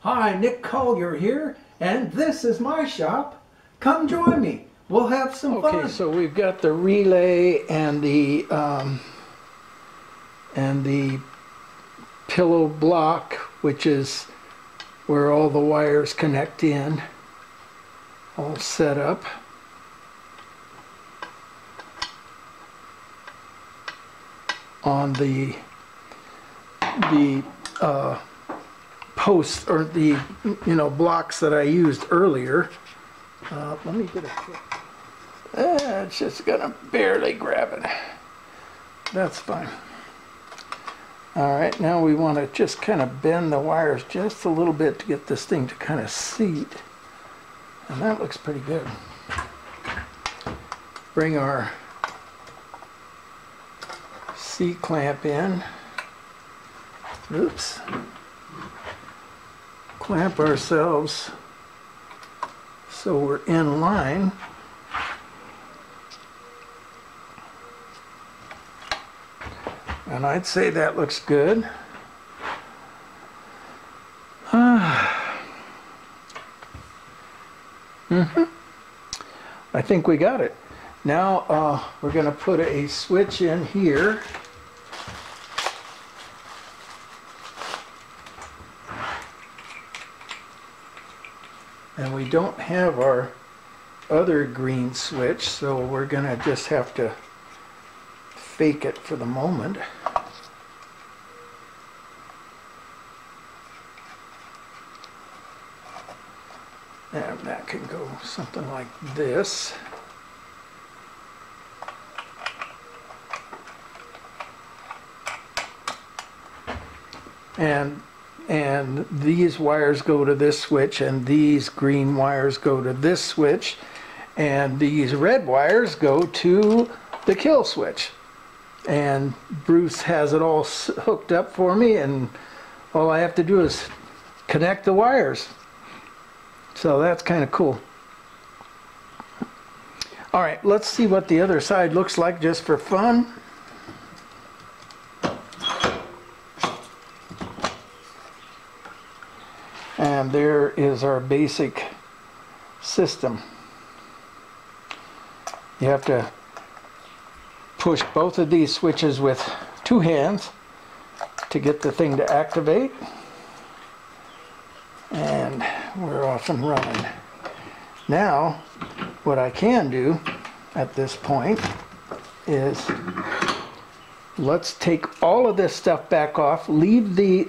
Hi, Nick Collier here, and this is my shop. Come join me. We'll have some fun. Okay, so we've got the relay and the pillow block, which is where all the wires connect in, all set up. On the posts, or the blocks that I used earlier. Let me get a quick. It's just gonna barely grab it. That's fine. All right, now we want to just kind of bend the wires just a little bit to get this thing to kind of seat, and that looks pretty good. Bring our C-clamp in. Oops. Clamp ourselves so we're in line. And I'd say that looks good. I think we got it. Now we're going to put a switch in here. And we don't have our other green switch, so we're going to just have to fake it for the moment. And that can go something like this. And these wires go to this switch, and these green wires go to this switch, and these red wires go to the kill switch. And Bruce has it all hooked up for me, and all I have to do is connect the wires. So that's kind of cool. All right, let's see what the other side looks like just for fun. And there is our basic system. You have to push both of these switches with two hands to get the thing to activate. And we're off and running. Now, what I can do at this point is let's take all of this stuff back off, leave the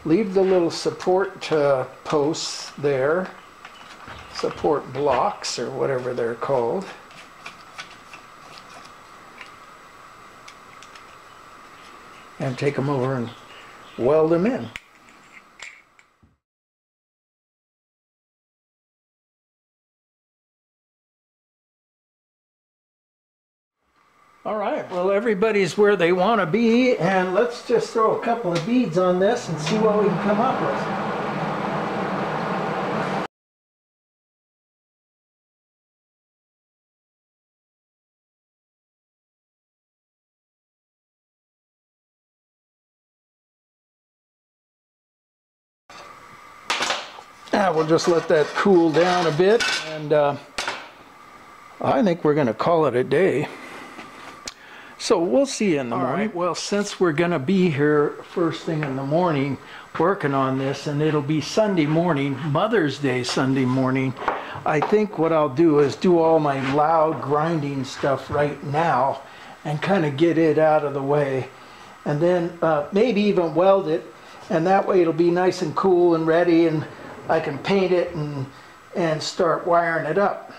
little support posts there, support blocks or whatever they're called. And take them over and weld them in. All right, well, everybody's where they want to be, and let's just throw a couple of beads on this and see what we can come up with. We'll just let that cool down a bit, and I think we're going to call it a day. So we'll see you in the morning. All right, well, since we're going to be here first thing in the morning working on this, and it'll be Sunday morning, Mother's Day Sunday morning, I think what I'll do is do all my loud grinding stuff right now and kind of get it out of the way, and then maybe even weld it, and that way it'll be nice and cool and ready, and I can paint it and start wiring it up.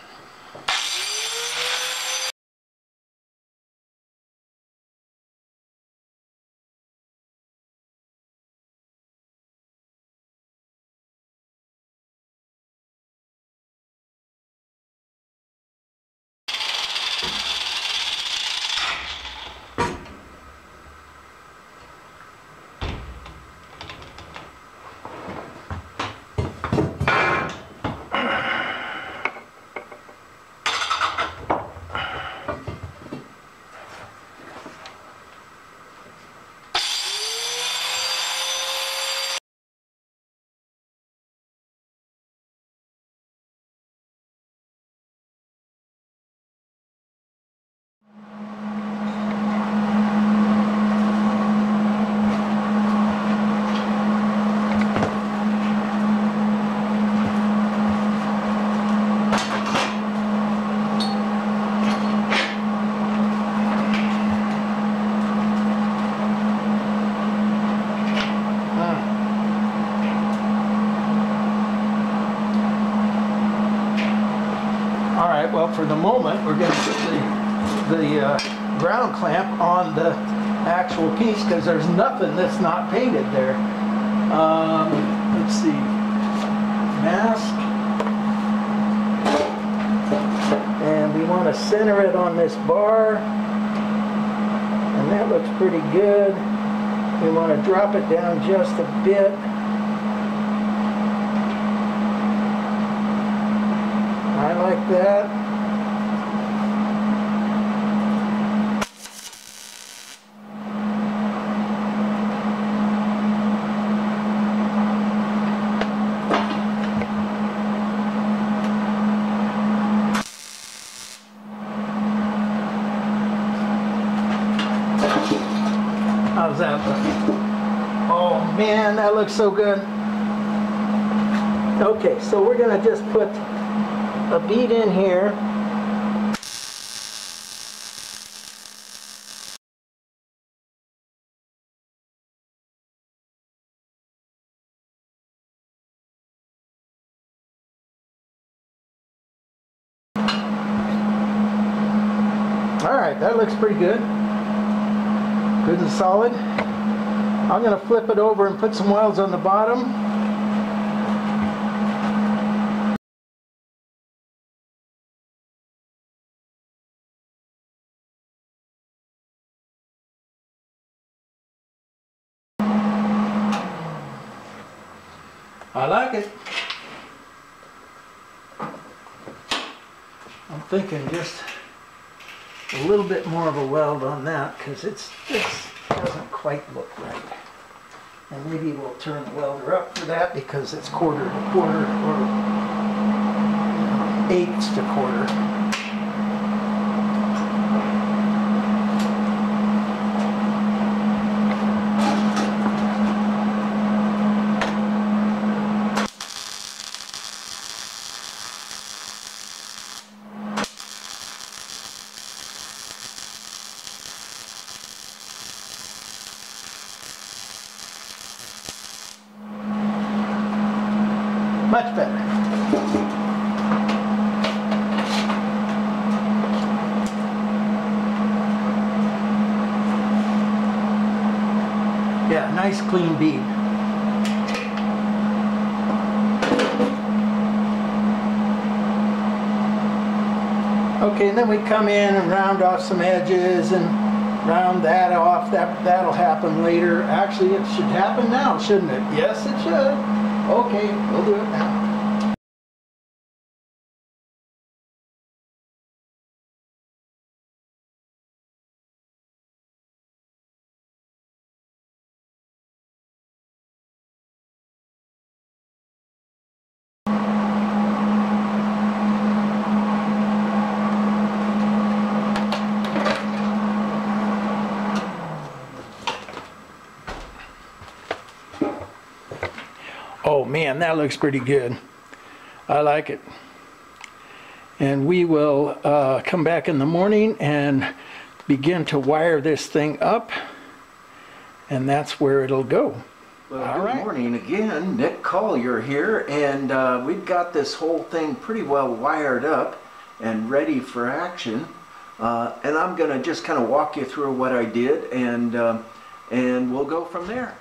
Well, for the moment, we're going to put the ground clamp on the actual piece because there's nothing that's not painted there. Let's see. Mask. And we want to center it on this bar. And that looks pretty good. We want to drop it down just a bit. I like that. How's that look? Oh man, that looks so good. Okay, so we're going to just put a bead in here. Alright, that looks pretty good. Good and solid. I'm going to flip it over and put some welds on the bottom. I like it. I'm thinking just a little bit more of a weld on that because this doesn't quite look right. And maybe we'll turn the welder up for that because it's quarter to quarter or eighths to quarter. Much better. Yeah, nice clean bead. Okay, and then we come in and round off some edges and round that off. That'll happen later. Actually, it should happen now, shouldn't it? Yes, it should. Okay, we'll do it now. Oh man, that looks pretty good. I like it. And we will come back in the morning and begin to wire this thing up, and that's where it'll go. Well, good morning again. Nick Collier here, and we've got this whole thing pretty well wired up and ready for action. And I'm going to just kind of walk you through what I did, and we'll go from there.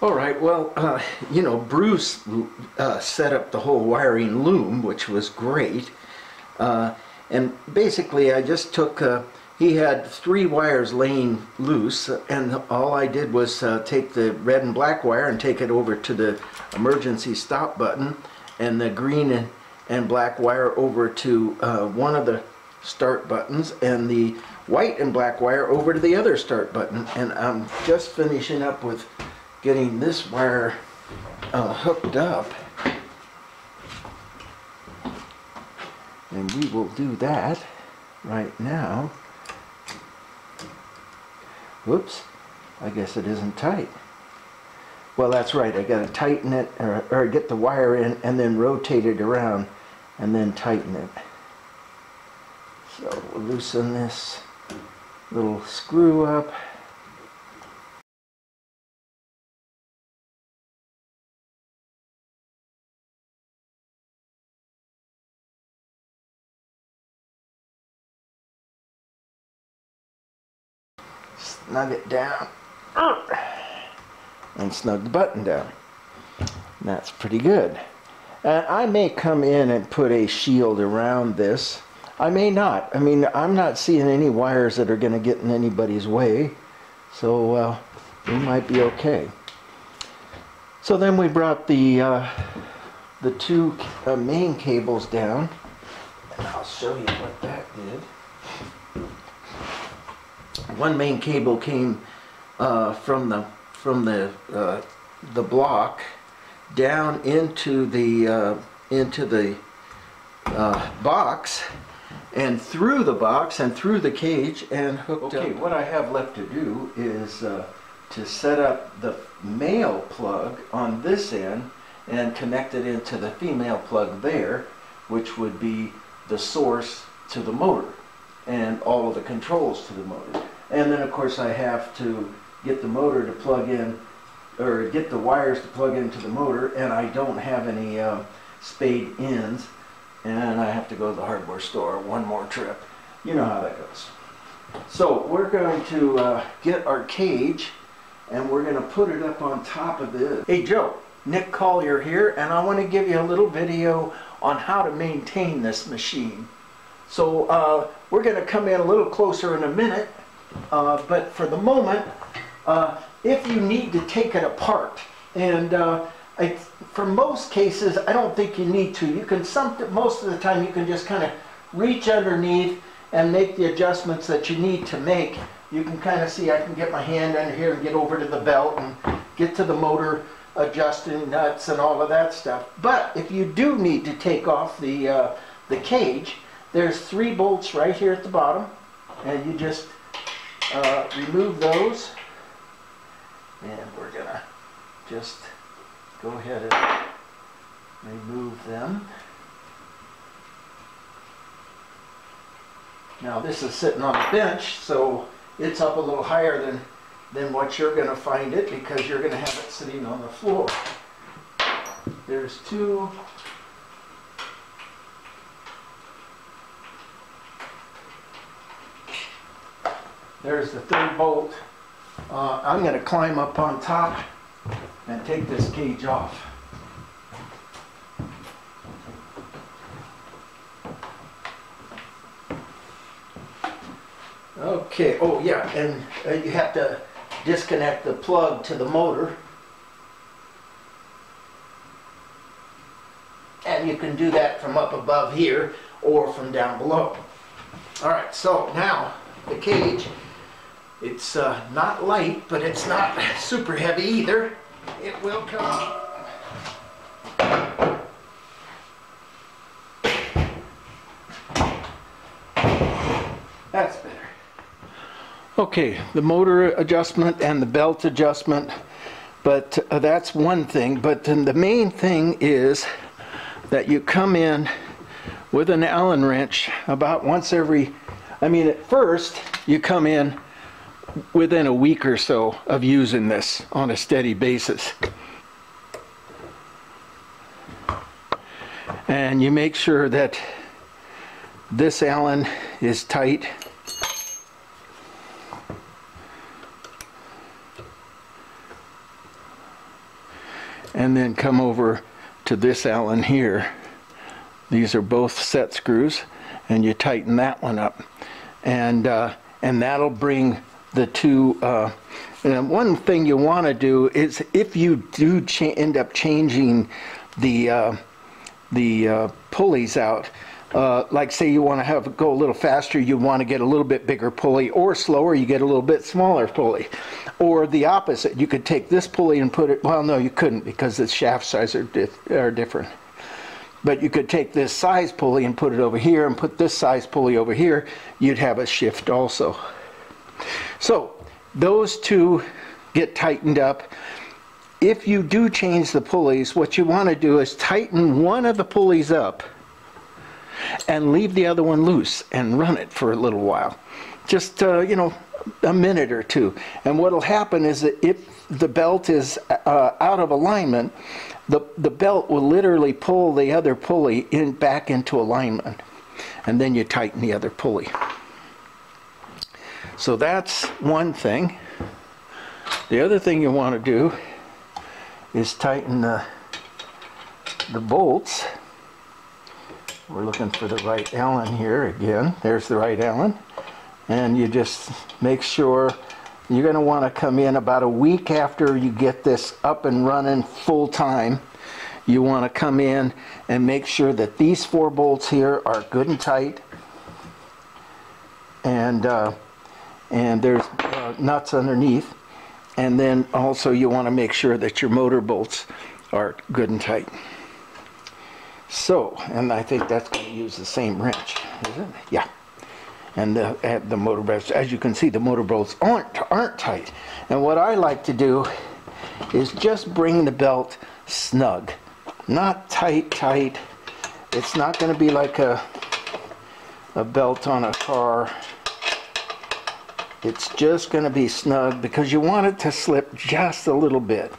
All right, well, you know, Bruce set up the whole wiring loom, which was great. And basically I just took, he had 3 wires laying loose, and all I did was take the red and black wire and take it over to the emergency stop button, and the green and black wire over to one of the start buttons, and the white and black wire over to the other start button. And I'm just finishing up with getting this wire hooked up, and we will do that right now. Whoops, I guess it isn't tight. Well, that's right, I gotta tighten it, or get the wire in and then rotate it around and then tighten it. So we'll loosen this little screw up. snug it down and snug the button down. And that's pretty good. And I may come in and put a shield around this. I may not. I mean, I'm not seeing any wires that are going to get in anybody's way, so we might be okay. So then we brought the two main cables down, and I'll show you what that did. One main cable came from the block down into the box, and through the box and through the cage and hooked up. Okay, what I have left to do is to set up the male plug on this end and connect it into the female plug there, which would be the source to the motor and all of the controls to the motor. And then of course I have to get the motor to plug in, or get the wires to plug into the motor, and I don't have any spade ends, and I have to go to the hardware store one more trip. You know how that goes. So we're going to get our cage, and we're going to put it up on top of this. Hey Joe, Nick Collier here, and I want to give you a little video on how to maintain this machine. So we're going to come in a little closer in a minute, but for the moment, if you need to take it apart, and for most cases I don't think you need to. You can most of the time you can just kind of reach underneath and make the adjustments that you need to make. You can kind of see I can get my hand under here and get over to the belt and get to the motor adjusting nuts and all of that stuff. But if you do need to take off the cage, there's 3 bolts right here at the bottom, and you just remove those, and we're gonna just go ahead and remove them. Now this is sitting on a bench, so it's up a little higher than what you're going to find it, because you're going to have it sitting on the floor. There's 2. There's the 3rd bolt. I'm going to climb up on top and take this cage off. Okay, oh yeah, and you have to disconnect the plug to the motor. And you can do that from up above here or from down below. Alright, so now the cage, it's not light, but it's not super heavy either. It will come. That's better. Okay, the motor adjustment and the belt adjustment, but that's one thing. But then the main thing is that you come in with an Allen wrench about once every, I mean at first you come in within a week or so of using this on a steady basis. And you make sure that this Allen is tight. And then come over to this Allen here. These are both set screws, and you tighten that one up, and that'll bring the two. And one thing you want to do is, if you do end up changing the pulleys out, like say you want to have it go a little faster, you want to get a little bit bigger pulley, or slower, you get a little bit smaller pulley. Or the opposite, you could take this pulley and put it, well no you couldn't, because the shaft sizes are different. But you could take this size pulley and put it over here, and put this size pulley over here, you'd have a shift also. So those two get tightened up. If you do change the pulleys, what you want to do is tighten one of the pulleys up and leave the other one loose and run it for a little while. Just, you know, a minute or two. And what will happen is that if the belt is out of alignment, the belt will literally pull the other pulley back into alignment. And then you tighten the other pulley. So that's one thing. The other thing you want to do is tighten the bolts. We're looking for the right Allen here again. There's the right Allen. And you just make sure you're going to want to come in about a week after you get this up and running full time. You want to come in and make sure that these 4 bolts here are good and tight. And there's nuts underneath. And then also you want to make sure that your motor bolts are good and tight. So, and I think that's going to use the same wrench, is it? Yeah. And the motor bolts, as you can see, the motor bolts aren't tight. And what I like to do is just bring the belt snug. Not tight. It's not going to be like a belt on a car. It's just going to be snug because you want it to slip just a little bit.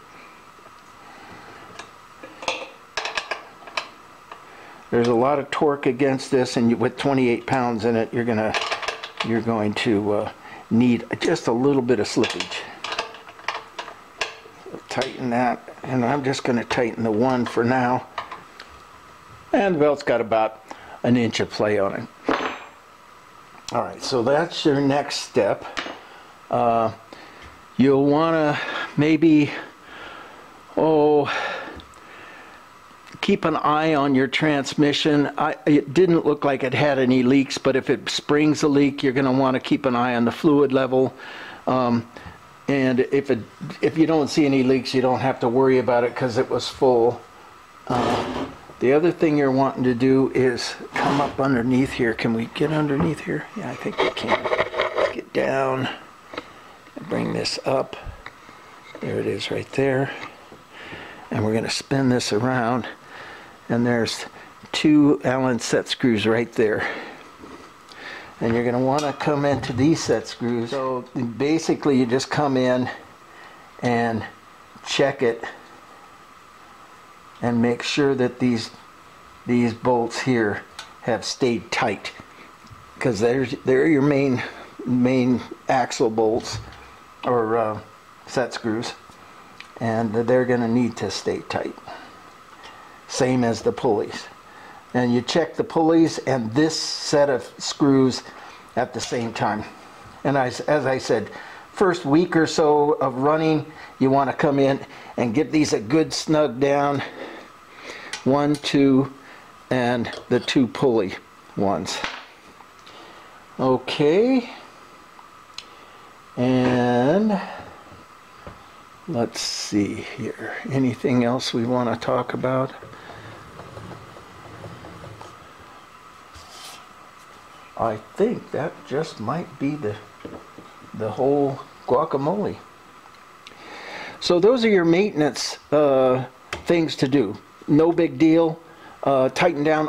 There's a lot of torque against this, and with 28 pounds in it, you're going to need just a little bit of slippage. So tighten that, and I'm just going to tighten the one for now. And the belt's got about an inch of play on it. All right, so that's your next step. You'll want to maybe, keep an eye on your transmission. It didn't look like it had any leaks, but if it springs a leak, you're going to want to keep an eye on the fluid level. And if you don't see any leaks, you don't have to worry about it because it was full. The other thing you're wanting to do is come up underneath here. Can we get underneath here? Yeah, I think we can. Let's get down and bring this up. There it is right there. And we're going to spin this around. And there's 2 Allen set screws right there. And you're going to want to come into these set screws. So basically you just come in and check it and make sure that these bolts here have stayed tight, because they're your main axle bolts or set screws, and they're going to need to stay tight. Same as the pulleys. And you check the pulleys and this set of screws at the same time. And as I said, first week or so of running, you want to come in and give these a good snug down. 1, 2, and the 2 pulley ones. Okay. And let's see here. Anything else we want to talk about? I think that just might be the whole guacamole. So those are your maintenance things to do. No big deal. Tighten down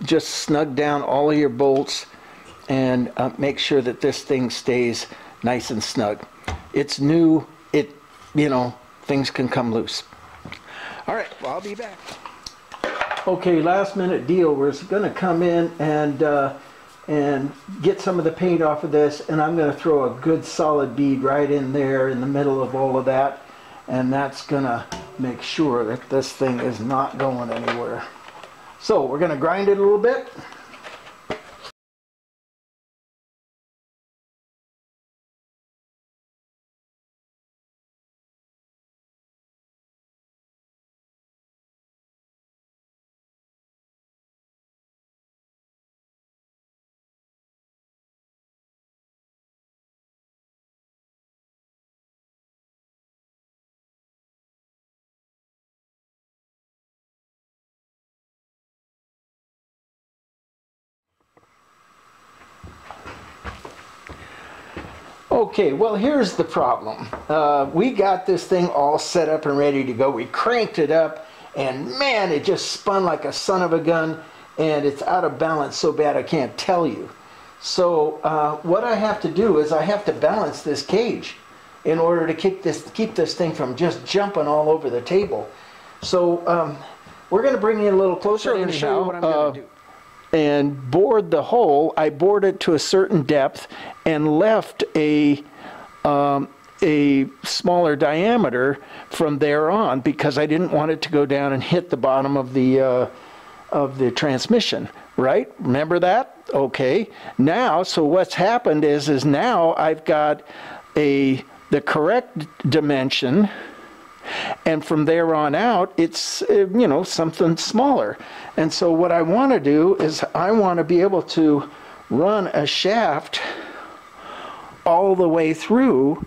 just snug down all of your bolts, and make sure that this thing stays nice and snug. It's new. Things can come loose. All right, well, I'll be back. Okay, last minute deal. We're going to come in and get some of the paint off of this, and I'm going to throw a good solid bead right in there in the middle of all of that, and that's going to make sure that this thing is not going anywhere. So we're going to grind it a little bit. Okay, well, here's the problem. We got this thing all set up and ready to go. We cranked it up, and man, it just spun like a son of a gun, and it's out of balance so bad I can't tell you. So what I have to do is I have to balance this cage in order to keep this thing from just jumping all over the table. So we're going to bring you a little closer and show you what I'm going to do. and bored the hole. I bored it to a certain depth and left a smaller diameter from there on because I didn't want it to go down and hit the bottom of the transmission, right? Remember that? Okay. Now, so what's happened is now I've got the correct dimension, and from there on out, it's, you know, something smaller. And so what I want to do is I want to be able to run a shaft all the way through,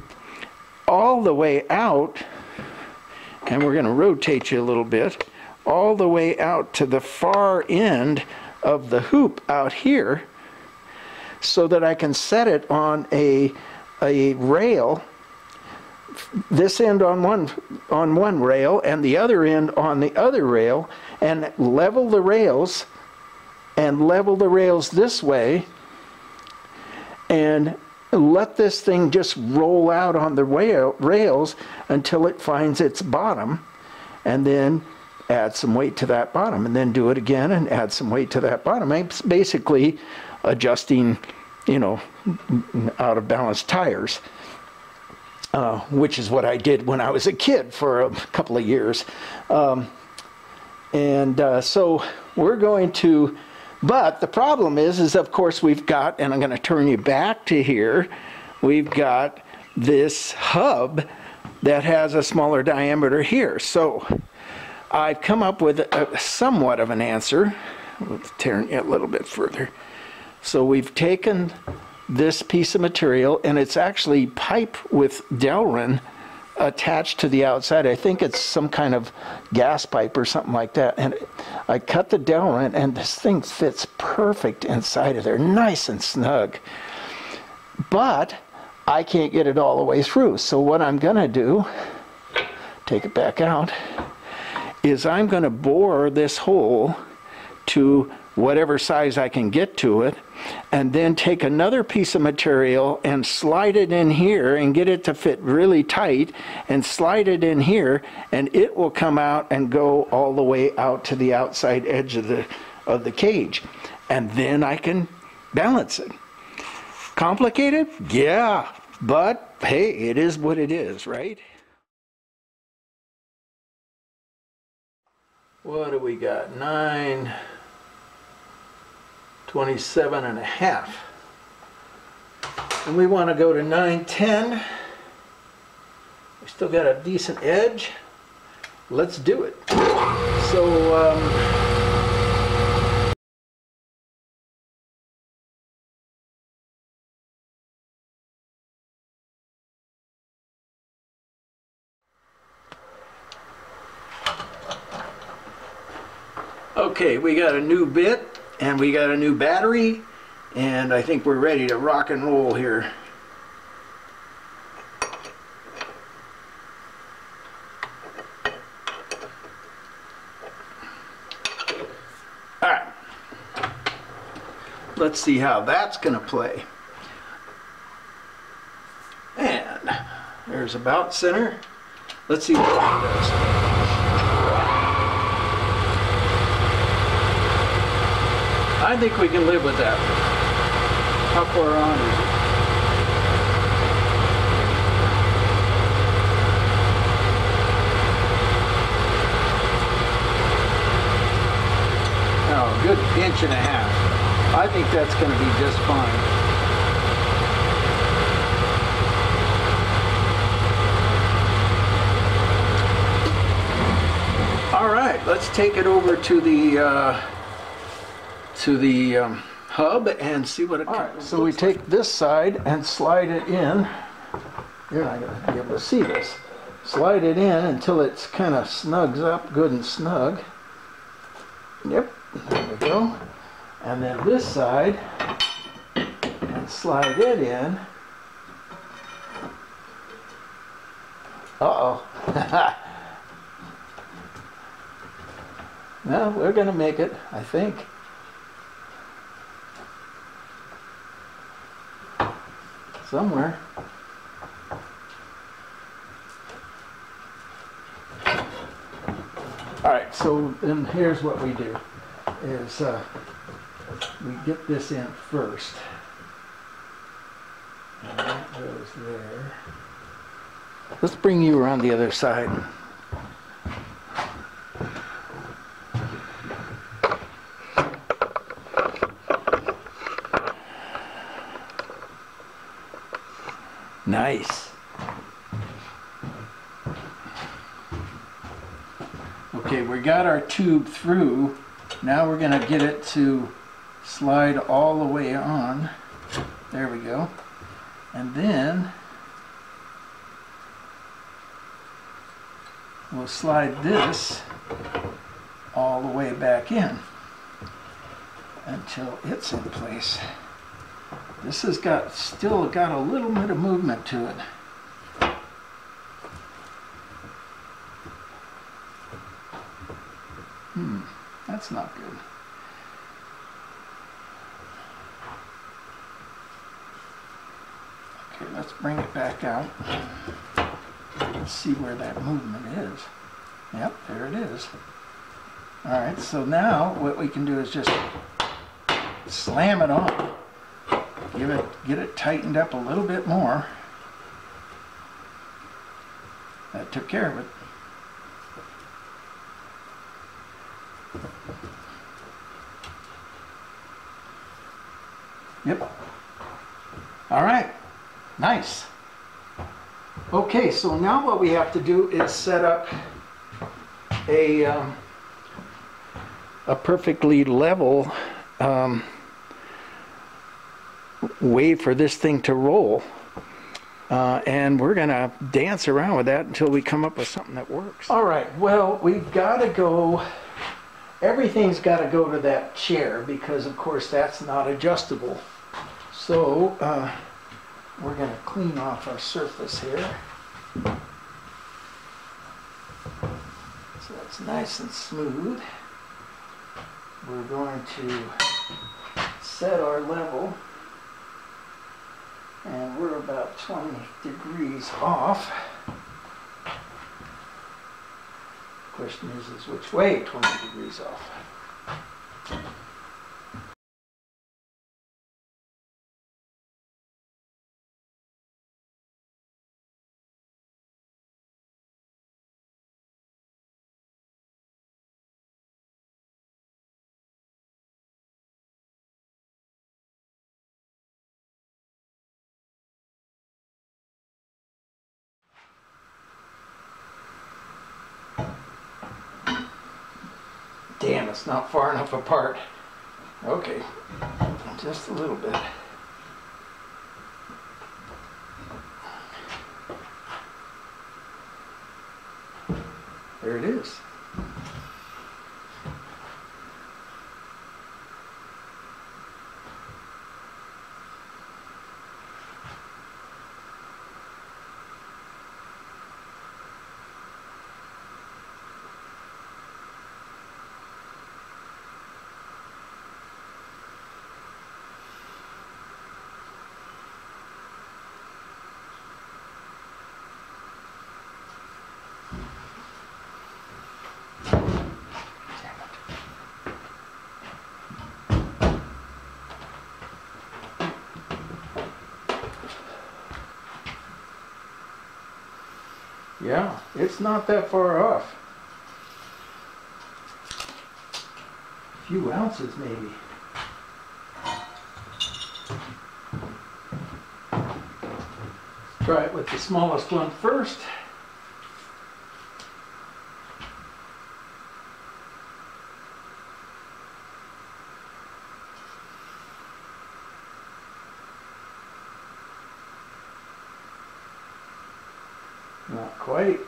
all the way out, and we're going to rotate you a little bit, all the way out to the far end of the hoop out here, so that I can set it on a rail, this end on one rail and the other end on the other rail, and level the rails this way, and let this thing just roll out on the rails until it finds its bottom, and then add some weight to that bottom, and then do it again and add some weight to that bottom. It's basically adjusting, you know, out of balance tires, which is what I did when I was a kid for a couple of years. So we're going to, but the problem is of course we've got, and I'm going to turn you back to here, we've got this hub that has a smaller diameter here. So I've come up with somewhat of an answer. We'll tear it a little bit further. So we've taken this piece of material, and it's actually pipe with Delrin attached to the outside. I think it's some kind of gas pipe or something like that. And I cut the Delrin, and this thing fits perfect inside of there, nice and snug. But I can't get it all the way through. So what I'm going to do, take it back out, is I'm going to bore this hole to whatever size I can get to it, and then take another piece of material and slide it in here and get it to fit really tight, and slide it in here, and it will come out and go all the way out to the outside edge of the cage, and then I can balance it. Complicated? Yeah, but hey, it is what it is, right? What do we got? 927.5, and we want to go to 910. We still got a decent edge. Let's do it. So okay, we got a new bit, and we got a new battery, and I think we're ready to rock and roll here. All right, let's see how that's going to play. And there's about center. Let's see what that does. I think we can live with that. How far on is it? Oh, a good inch and a half. I think that's going to be just fine. All right, let's take it over to the hub and see what it comes. Right, so we take this side and slide it in. You're not going to be able to see this. Slide it in until it's kind of snugs up good and snug. Yep, there we go. And then this side, and slide it in. Uh-oh. No, we're going to make it, I think. Somewhere. All right, so then here's what we do is we get this in first. And that goes there. Let's bring you around the other side. Nice. Okay, we got our tube through. Now we're going to get it to slide all the way on. There we go. And then we'll slide this all the way back in until it's in place. This has still got a little bit of movement to it. That's not good. Okay, let's bring it back out. Let's see where that movement is. Yep, there it is. All right, so now what we can do is just slam it on. Get it tightened up a little bit more. That took care of it. Yep. All right. Nice. Okay, so now what we have to do is set up a perfectly level way for this thing to roll. And we're going to dance around with that until we come up with something that works. All right, well, we've got to go, everything's got to go to that chair because, of course, that's not adjustable. So we're going to clean off our surface here. So it's nice and smooth. We're going to set our level. And we're about 20 degrees off. The question is which way 20 degrees off? Damn, it's not far enough apart. Okay, just a little bit. There it is. Yeah, it's not that far off. A few ounces maybe. Try it with the smallest one first. Not quite.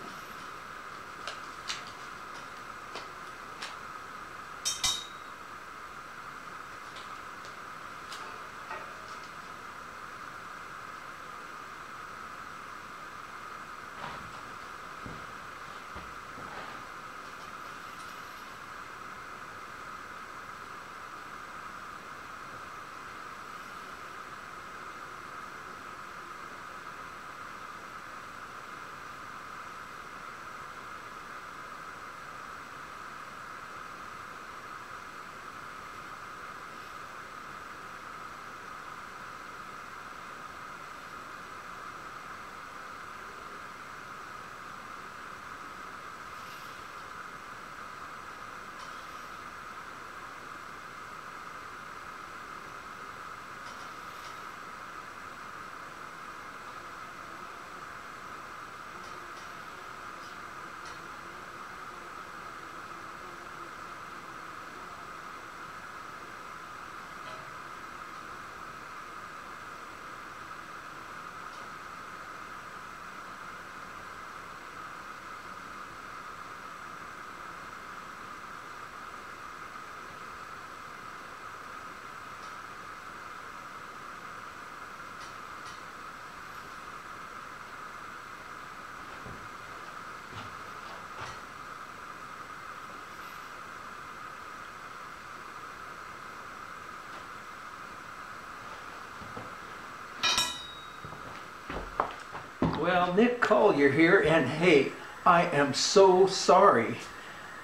Well, Nick Collier here, and hey, I am so sorry.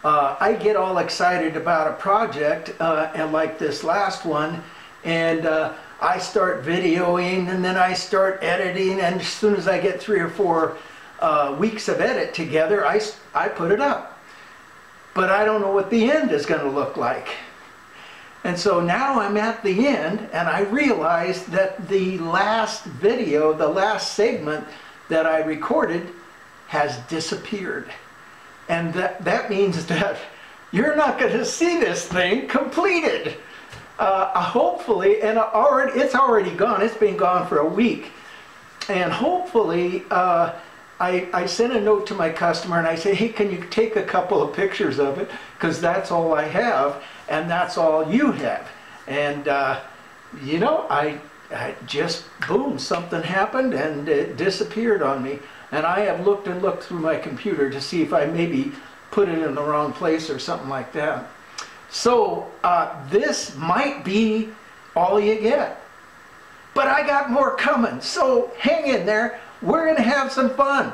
I get all excited about a project, and like this last one, and I start videoing, and then I start editing, and as soon as I get 3 or 4 weeks of edit together, I put it up. But I don't know what the end is going to look like. And so now I'm at the end, and I realized that the last video, the last segment that I recorded has disappeared. And that means that you're not going to see this thing completed. Hopefully, and it's already gone. It's been gone for a week. And hopefully, I sent a note to my customer and I say, hey, can you take a couple of pictures of it? Because that's all I have, and that's all you have. And, you know, I just, boom, something happened and it disappeared on me. And I have looked and looked through my computer to see if I maybe put it in the wrong place or something like that. So this might be all you get. But I got more coming, so hang in there. We're going to have some fun.